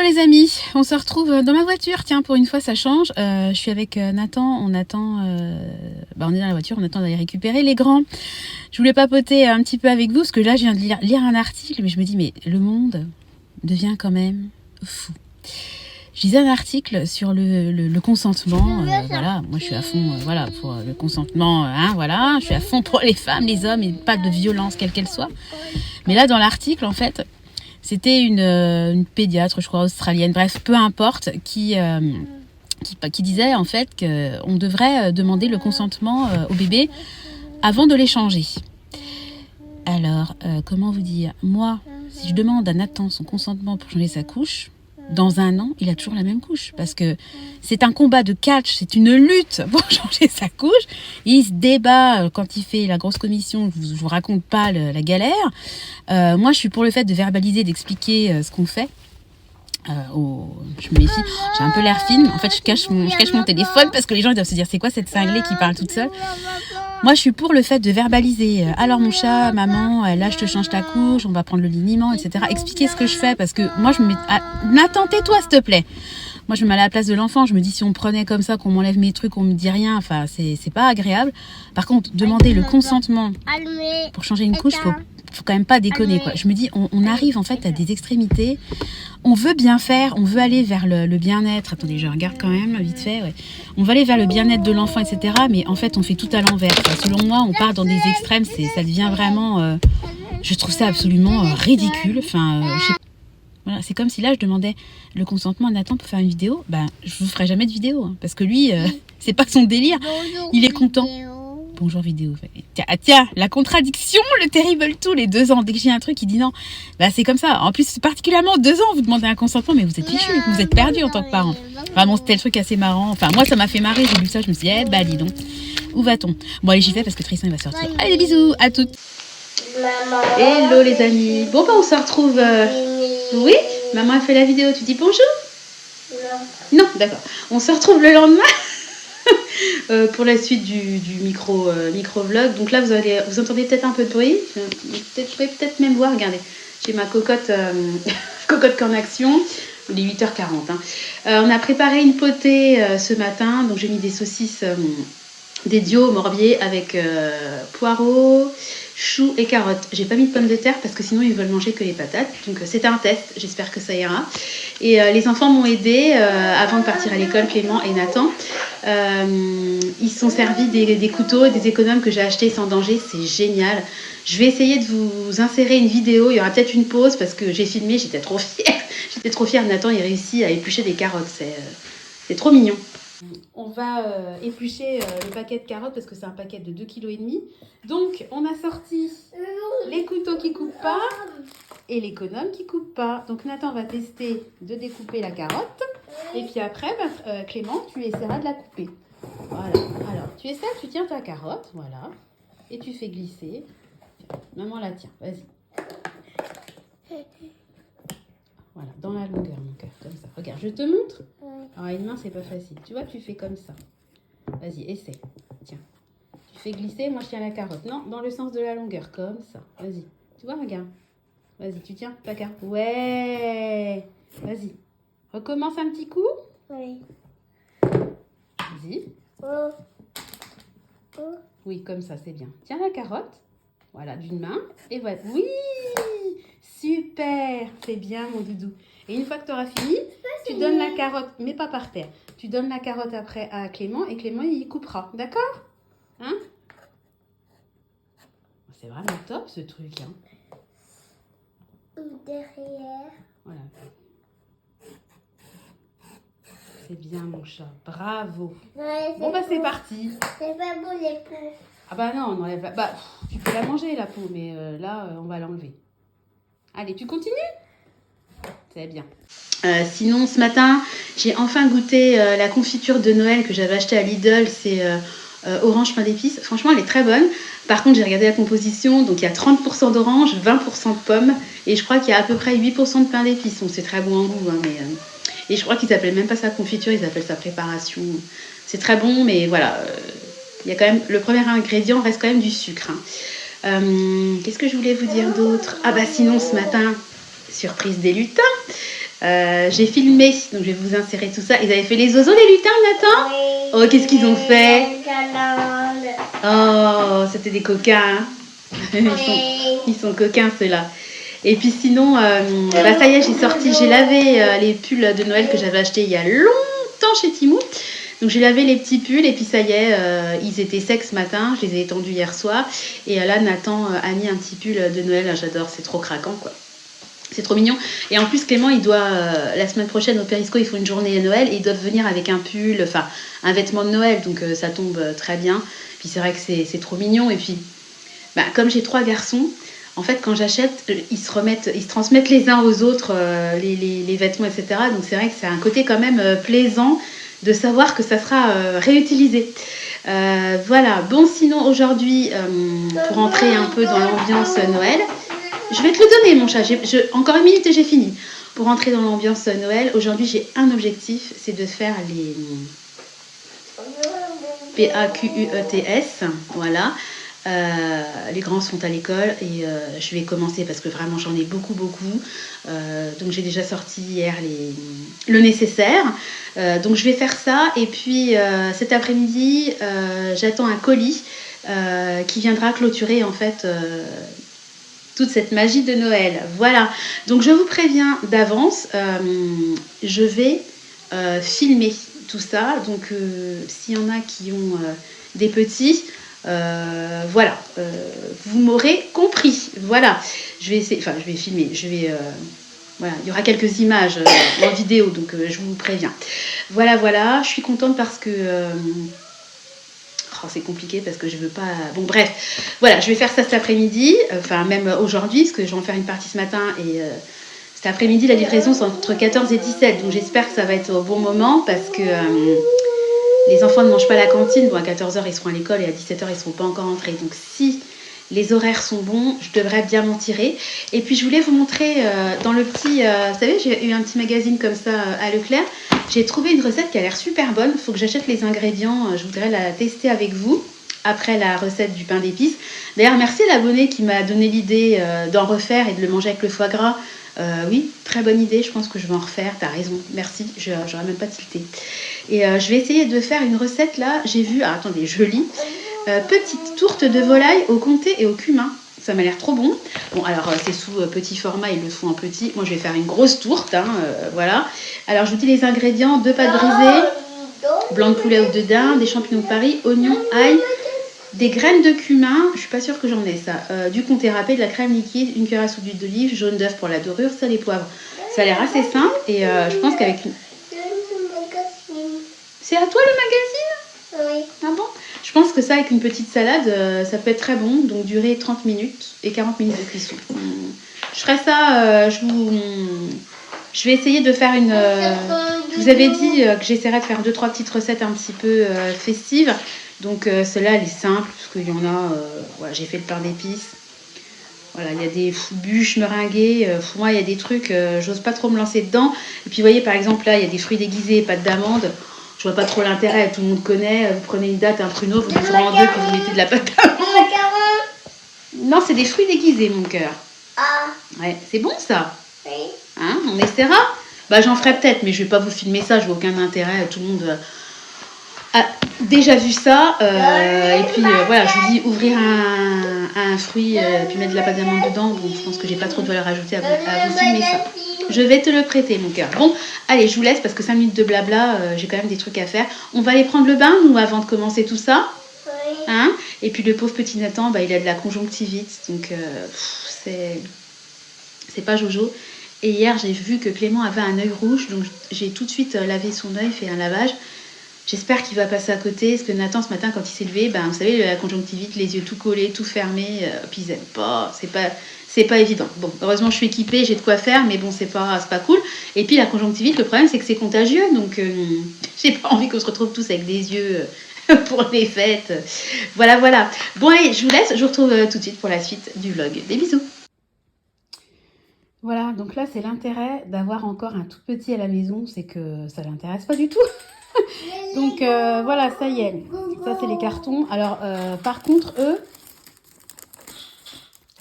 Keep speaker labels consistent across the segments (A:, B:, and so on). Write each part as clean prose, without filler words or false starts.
A: les amis, on se retrouve dans ma voiture, tiens pour une fois ça change, je suis avec Nathan, on attend, on est dans la voiture, on attend d'aller récupérer les grands. Je voulais papoter un petit peu avec vous, parce que là je viens de lire un article, mais je me dis mais le monde devient quand même fou. Je lisais un article sur le consentement, voilà, moi je suis à fond voilà, pour le consentement, voilà, je suis à fond pour les femmes, les hommes et pas de violence quelle qu'elle soit. Mais là dans l'article en fait, c'était une pédiatre, je crois, australienne, bref, peu importe, qui disait en fait qu'on devrait demander le consentement au bébé avant de l'échanger. Alors, comment vous dire, moi, si je demande à Nathan son consentement pour changer sa couche, dans un an, il a toujours la même couche. Parce que c'est un combat de catch, c'est une lutte pour changer sa couche. Il se débat quand il fait la grosse commission, je vous raconte pas la galère. Moi, je suis pour le fait de verbaliser, d'expliquer ce qu'on fait. Je me méfie, j'ai un peu l'air fine. En fait, je cache mon téléphone parce que les gens doivent se dire c'est quoi cette cinglée qui parle toute seule. Moi, je suis pour le fait de verbaliser. Alors, mon chat, maman, là, je te change ta couche, on va prendre le liniment, etc. Expliquer ce que je fais parce que moi, je me mets. Nathan, tais-toi, s'il te plaît. Moi, je me mets à la place de l'enfant. Je me dis, si on me prenait comme ça, qu'on m'enlève mes trucs, on me dit rien, enfin, c'est pas agréable. Par contre, demander le consentement pour changer une couche, faut quand même pas déconner, quoi. Je me dis, on arrive en fait à des extrémités. On veut bien faire, on veut aller vers le bien-être. Attendez, je regarde quand même vite fait. Ouais. On va aller vers le bien-être de l'enfant, etc. Mais en fait, on fait tout à l'envers. Enfin, selon moi, on part dans des extrêmes. Ça devient vraiment. Je trouve ça absolument ridicule. Enfin, voilà, c'est comme si là, je demandais le consentement à Nathan pour faire une vidéo. Ben, je vous ferai jamais de vidéo, hein, parce que lui, c'est pas son délire. Il est content. Bonjour vidéo. Tiens, la contradiction, le terrible tout, les 2 ans. Dès que j'ai un truc, il dit non. Bah, c'est comme ça. En plus, particulièrement 2 ans, vous demandez un consentement, mais vous êtes fichu, vous êtes perdu en tant que parent. Vraiment, c'était le truc assez marrant. Enfin, moi, ça m'a fait marrer. J'ai lu ça, je me suis dit, dis donc, où va-t-on? Bon, allez, j'y vais parce que Tristan, il va sortir. Allez, des bisous, à toutes. Hello les amis. Bon, on se retrouve. Oui, maman a fait la vidéo. Tu dis bonjour? Non, d'accord. On se retrouve le lendemain. Pour la suite du micro-vlog. Donc là, vous entendez peut-être un peu de bruit. Vous pouvez peut-être même voir, regardez, j'ai ma cocotte qu'en action. Il est 8h40. On a préparé une potée ce matin. Donc j'ai mis des saucisses dédiées au morbier avec poireaux, choux et carottes. J'ai pas mis de pommes de terre parce que sinon ils veulent manger que les patates. Donc c'était un test, j'espère que ça ira. Et les enfants m'ont aidé avant de partir à l'école, Clément et Nathan. Ils se sont servis des couteaux et des économes que j'ai achetés sans danger, c'est génial. Je vais essayer de vous insérer une vidéo, il y aura peut-être une pause parce que j'ai filmé, j'étais trop fière. Nathan, il réussit à éplucher des carottes, c'est trop mignon. On va éplucher le paquet de carottes parce que c'est un paquet de 2,5 kg. Donc, on a sorti les couteaux qui coupent pas et l'économe qui coupe pas. Donc, Nathan va tester de découper la carotte. Et puis après, Clément, tu essaieras de la couper. Voilà. Alors, tu essaies, tu tiens ta carotte, voilà. Et tu fais glisser. Maman la tient, vas-y. Voilà, dans la longueur, mon cœur, comme ça. Regarde, je te montre. Alors, une main, c'est pas facile. Tu vois, tu fais comme ça. Vas-y, essaie. Tiens. Tu fais glisser, moi, je tiens la carotte. Non, dans le sens de la longueur, comme ça. Vas-y. Tu vois, regarde. Vas-y, tu tiens ta carotte. Ouais. Vas-y. Recommence un petit coup.
B: Oui.
A: Vas-y. Oui, comme ça, c'est bien. Tiens la carotte. Voilà, d'une main. Et voilà. Oui. Super. C'est bien, mon doudou. Et une fois que tu auras fini, tu donnes la carotte, mais pas par terre. Tu donnes la carotte après à Clément et Clément, il coupera. D'accord? Hein? C'est vraiment top, ce truc.
B: Derrière.
A: Voilà. C'est bien, mon chat. Bravo.
B: Ouais,
A: bon, c'est parti.
B: C'est pas bon, les peaux.
A: Ah bah non, on enlève la... Bah, tu peux la manger, la peau, mais là, on va l'enlever. Allez, tu continues? C'est bien. Sinon, ce matin, j'ai enfin goûté la confiture de Noël que j'avais achetée à Lidl. C'est orange pain d'épices. Franchement, elle est très bonne. Par contre, j'ai regardé la composition. Donc, il y a 30% d'orange, 20% de pommes. Et je crois qu'il y a à peu près 8% de pain d'épices. Bon, c'est très bon en goût, mais... Et je crois qu'ils appellent même pas ça confiture, ils appellent ça préparation. C'est très bon, mais voilà. Il y a quand même... Le premier ingrédient reste quand même du sucre. Qu'est-ce que je voulais vous dire d'autre? Ah bah sinon, ce matin, surprise des lutins. J'ai filmé, donc je vais vous insérer tout ça. Ils avaient fait les oiseaux, les lutins, Nathan?
B: Oui.
A: Oh, qu'est-ce qu'ils ont fait?
B: Galande.
A: Oh, c'était des coquins. Hein.
B: Oui.
A: Ils sont coquins, ceux-là. Et puis sinon, bah, ça y est, j'ai lavé les pulls de Noël que j'avais achetés il y a longtemps chez Temu. Donc j'ai lavé les petits pulls et puis ça y est, ils étaient secs ce matin, je les ai étendus hier soir. Et là, Nathan a mis un petit pull de Noël, j'adore, c'est trop craquant quoi. C'est trop mignon. Et en plus, Clément, il doit, la semaine prochaine au Périsco, ils font une journée à Noël et ils doivent venir avec un pull, enfin un vêtement de Noël, donc ça tombe très bien. Puis c'est vrai que c'est trop mignon. Et puis, bah, comme j'ai 3 garçons, en fait, quand j'achète, ils se transmettent les uns aux autres les vêtements, etc. Donc c'est vrai que c'est un côté quand même plaisant de savoir que ça sera réutilisé. Voilà. Bon, sinon aujourd'hui, pour entrer un peu dans l'ambiance Noël, je vais te le donner, mon chat. Encore une minute et j'ai fini. Pour entrer dans l'ambiance Noël, aujourd'hui j'ai un objectif, c'est de faire les PAQUETS. Voilà. Les grands sont à l'école et je vais commencer parce que vraiment j'en ai beaucoup. Donc j'ai déjà sorti hier le nécessaire. Donc je vais faire ça et puis cet après-midi j'attends un colis qui viendra clôturer en fait toute cette magie de Noël. Voilà. Donc je vous préviens d'avance, je vais filmer tout ça. Donc s'il y en a qui ont des petits, voilà, vous m'aurez compris. Voilà, je vais essayer, enfin je vais filmer, voilà, il y aura quelques images en vidéo, donc je vous préviens. Voilà, je suis contente parce que c'est compliqué parce que je veux pas. Bon, bref, voilà, je vais faire ça cet après-midi, enfin même aujourd'hui, parce que je vais en faire une partie ce matin et cet après-midi, la livraison c'est entre 14 et 17, donc j'espère que ça va être au bon moment parce que les enfants ne mangent pas à la cantine. Bon, à 14h, ils seront à l'école et à 17h, ils ne seront pas encore entrés. Donc, si les horaires sont bons, je devrais bien m'en tirer. Et puis, je voulais vous montrer dans le petit... vous savez, j'ai eu un petit magazine comme ça à Leclerc. J'ai trouvé une recette qui a l'air super bonne. Il faut que j'achète les ingrédients. Je voudrais la tester avec vous après la recette du pain d'épices. D'ailleurs, merci à l'abonné qui m'a donné l'idée d'en refaire et de le manger avec le foie gras. Oui, très bonne idée, je pense que je vais en refaire, t'as raison, merci, j'aurais même pas tilté. Et je vais essayer de faire une recette là, j'ai vu, attendez, je lis, petite tourte de volaille au comté et au cumin. Ça m'a l'air trop bon. Bon, alors c'est sous petit format, ils le font en petit. Moi, je vais faire une grosse tourte, hein, voilà. Alors, je vous dis les ingrédients, 2 pâtes brisées, blanc de poulet ou de dinde, des champignons de Paris, oignons, ail, des graines de cumin, je suis pas sûre que j'en ai ça, du comté râpé, de la crème liquide, une cuillère à soupe d'huile d'olive, jaune d'œuf pour la dorure, sel et poivre. Ça a l'air assez simple et je pense qu'avec une... C'est à toi le magazine?
B: Oui.
A: Ah bon? Je pense que ça avec une petite salade, ça peut être très bon, donc durer 30 minutes et 40 minutes de cuisson. Je ferai ça, je vais essayer de faire une... je vous avais dit que j'essaierais de faire 2-3 petites recettes un petit peu festives. Donc celle-là, elle est simple, parce qu'il y en a... voilà, j'ai fait le pain d'épices. Voilà, il y a des bûches meringuées. Moi, il y a des trucs, j'ose pas trop me lancer dedans. Et puis, vous voyez, par exemple, là, il y a des fruits déguisés, pâte d'amande. Je vois pas trop l'intérêt, tout le monde connaît. Vous prenez une date, un pruneau, vous le en deux, puis vous mettez de la pâte d'amande. Non, c'est des fruits déguisés, mon cœur.
B: Ah.
A: Ouais, c'est bon ça.
B: Oui.
A: Hein, on essaiera. Bah, j'en ferai peut-être, mais je vais pas vous filmer ça, je vois aucun intérêt. Tout le monde a déjà vu ça. Et puis voilà, je vous dis ouvrir un fruit, puis mettre de la pâte d'amande dedans. Bon, je pense que j'ai pas trop de valeur ajoutée à vous filmer ça. Je vais te le prêter, mon cœur. Bon, allez, je vous laisse parce que 5 minutes de blabla, j'ai quand même des trucs à faire. On va aller prendre le bain, nous, avant de commencer tout ça.
B: Oui.
A: Hein? Et puis le pauvre petit Nathan, bah, il a de la conjonctivite, donc c'est pas Jojo. Et hier, j'ai vu que Clément avait un œil rouge, donc j'ai tout de suite lavé son œil, fait un lavage. J'espère qu'il va passer à côté, parce que Nathan, ce matin, quand il s'est levé, ben, vous savez, la conjonctivite, les yeux tout collés, tout fermés, puis ils n'aiment pas, c'est pas évident. Bon, heureusement, je suis équipée, j'ai de quoi faire, mais bon, c'est pas cool. Et puis, la conjonctivite, le problème, c'est que c'est contagieux, donc j'ai pas envie qu'on se retrouve tous avec des yeux pour les fêtes. Voilà. Bon, allez, je vous laisse, je vous retrouve tout de suite pour la suite du vlog. Des bisous. Voilà, donc là, c'est l'intérêt d'avoir encore un tout petit à la maison, c'est que ça l'intéresse pas du tout. Donc voilà, ça y est, ça c'est les cartons. Alors par contre eux,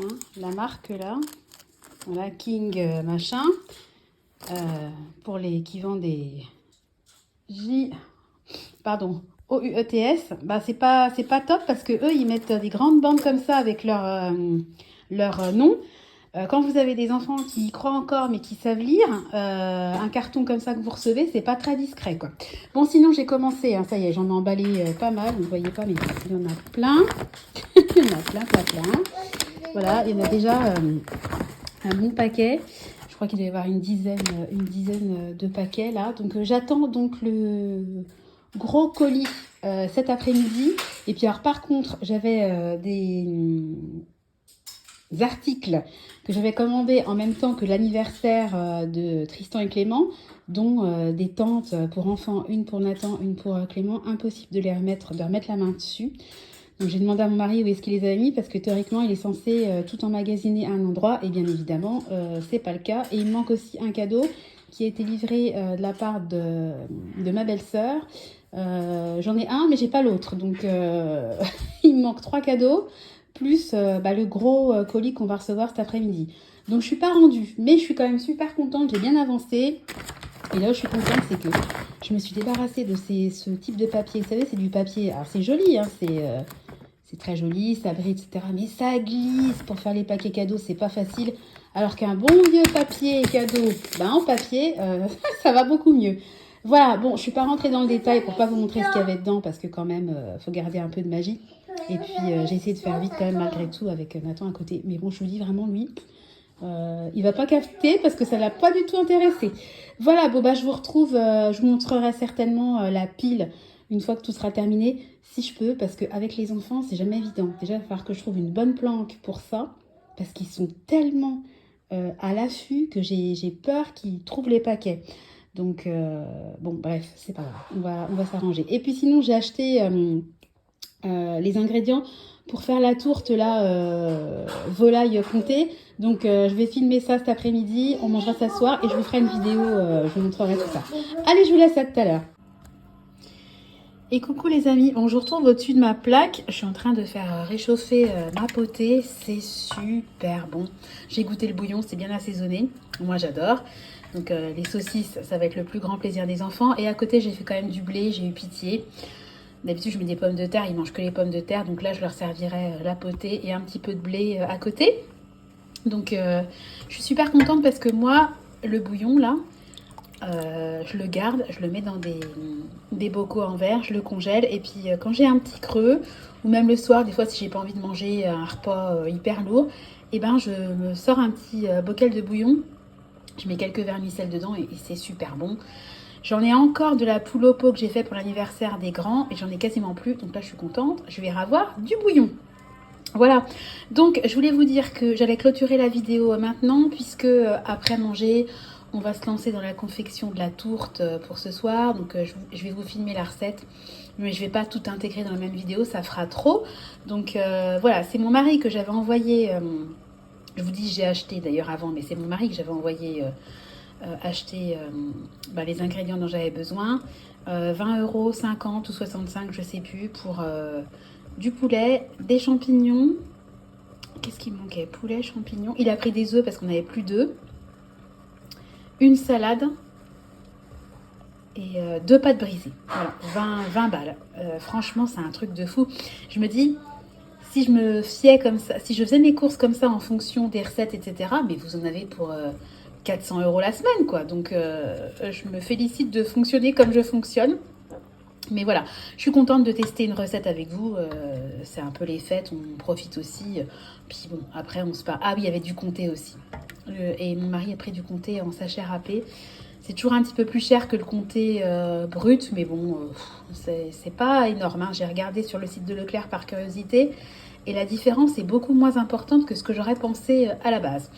A: hein, la marque là, voilà, King machin, pour les qui vendent des OUETS, bah c'est pas top parce que eux ils mettent des grandes bandes comme ça avec leur nom. Quand vous avez des enfants qui y croient encore mais qui savent lire, un carton comme ça que vous recevez, c'est pas très discret quoi. Bon sinon j'ai commencé, hein, ça y est, j'en ai emballé pas mal, vous ne voyez pas mais il y en a plein. Il y en a plein. Voilà, il y en a déjà un bon paquet. Je crois qu'il doit y avoir une dizaine de paquets là. Donc j'attends donc le gros colis cet après-midi. Et puis alors par contre, j'avais des articles que j'avais commandés en même temps que l'anniversaire de Tristan et Clément, dont des tentes pour enfants, une pour Nathan, une pour Clément. Impossible de remettre la main dessus. Donc j'ai demandé à mon mari où est-ce qu'il les avait mis parce que théoriquement il est censé tout emmagasiner à un endroit et bien évidemment c'est pas le cas. Et il me manque aussi un cadeau qui a été livré de la part de ma belle-sœur. J'en ai un mais j'ai pas l'autre donc il me manque 3 cadeaux plus le gros colis qu'on va recevoir cet après-midi. Donc je suis pas rendue mais je suis quand même super contente, j'ai bien avancé. Et là où je suis contente, c'est que je me suis débarrassée de ce type de papier. Vous savez, c'est du papier. Alors, c'est joli, hein, c'est très joli, ça brille, etc. Mais ça glisse pour faire les paquets cadeaux, c'est pas facile. Alors qu'un bon vieux papier cadeau, en papier, ça va beaucoup mieux. Voilà, bon, je suis pas rentrée dans le détail pour pas vous montrer ce qu'il y avait dedans parce que quand même, faut garder un peu de magie. Et puis, j'ai essayé de faire vite quand même malgré tout avec Nathan à côté. Mais bon, je vous dis vraiment, lui... il va pas capter parce que ça l'a pas du tout intéressé. Voilà, bon je vous retrouve, je vous montrerai certainement la pile une fois que tout sera terminé, si je peux, parce qu'avec les enfants, c'est jamais évident. Déjà, il va falloir que je trouve une bonne planque pour ça, parce qu'ils sont tellement à l'affût que j'ai peur qu'ils trouvent les paquets. Donc, bref, c'est pas grave, on va s'arranger. Et puis sinon, j'ai acheté les ingrédients pour faire la tourte là, volaille comté. Donc je vais filmer ça cet après-midi, on mangera ça ce soir et je vous ferai une vidéo, je vous montrerai tout ça. Allez, je vous laisse à tout à l'heure. Et coucou les amis, bon, je vous retrouve au-dessus de ma plaque. Je suis en train de faire réchauffer ma potée, c'est super bon. J'ai goûté le bouillon, c'est bien assaisonné, moi j'adore. Donc les saucisses, ça va être le plus grand plaisir des enfants. Et à côté, j'ai fait quand même du blé, j'ai eu pitié. D'habitude, je mets des pommes de terre, ils mangent que les pommes de terre. Donc là, je leur servirai la potée et un petit peu de blé à côté. Donc, je suis super contente parce que moi, le bouillon, là, je le garde, je le mets dans des bocaux en verre, je le congèle. Et puis, quand j'ai un petit creux, ou même le soir, des fois, si j'ai pas envie de manger un repas hyper lourd, et je me sors un petit bocal de bouillon. Je mets quelques vermicelles dedans et c'est super bon. J'en ai encore de la poule au pot que j'ai fait pour l'anniversaire des grands et j'en ai quasiment plus. Donc là, je suis contente. Je vais avoir du bouillon. Voilà. Donc, je voulais vous dire que j'allais clôturer la vidéo maintenant puisque après manger, on va se lancer dans la confection de la tourte pour ce soir. Donc, je vais vous filmer la recette. Mais je ne vais pas tout intégrer dans la même vidéo. Ça fera trop. Donc, voilà. C'est mon mari que j'avais envoyé... je vous dis, j'ai acheté d'ailleurs avant, mais c'est mon mari que j'avais envoyé... acheter les ingrédients dont j'avais besoin, 20 €, 50 ou 65, je sais plus, pour du poulet, des champignons. Qu'est-ce qui me manquait? Poulet, champignons. Il a pris des œufs parce qu'on n'avait plus d'œufs. Une salade et 2 pâtes brisées. Voilà, 20 balles. Franchement, c'est un truc de fou. Je me dis, si je me fiais comme ça, si je faisais mes courses comme ça en fonction des recettes, etc., mais vous en avez pour 400 € la semaine, quoi. Donc, je me félicite de fonctionner comme je fonctionne. Mais voilà, je suis contente de tester une recette avec vous. C'est un peu les fêtes, on profite aussi. Puis bon, après, on se parle. Ah oui, il y avait du comté aussi. Et mon mari a pris du comté en sachet râpé. C'est toujours un petit peu plus cher que le comté brut, mais bon, c'est pas énorme, hein. J'ai regardé sur le site de Leclerc par curiosité. Et la différence est beaucoup moins importante que ce que j'aurais pensé à la base.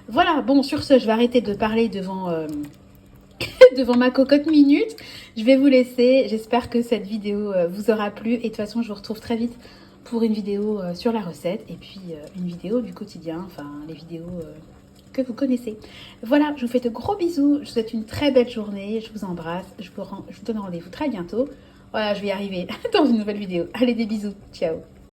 A: Voilà, bon, sur ce, je vais arrêter de parler devant ma cocotte minute. Je vais vous laisser. J'espère que cette vidéo vous aura plu. Et de toute façon, je vous retrouve très vite pour une vidéo sur la recette. Et puis, une vidéo du quotidien. Enfin, les vidéos que vous connaissez. Voilà, je vous fais de gros bisous. Je vous souhaite une très belle journée. Je vous embrasse. Je vous donne rendez-vous très bientôt. Voilà, je vais y arriver dans une nouvelle vidéo. Allez, des bisous. Ciao.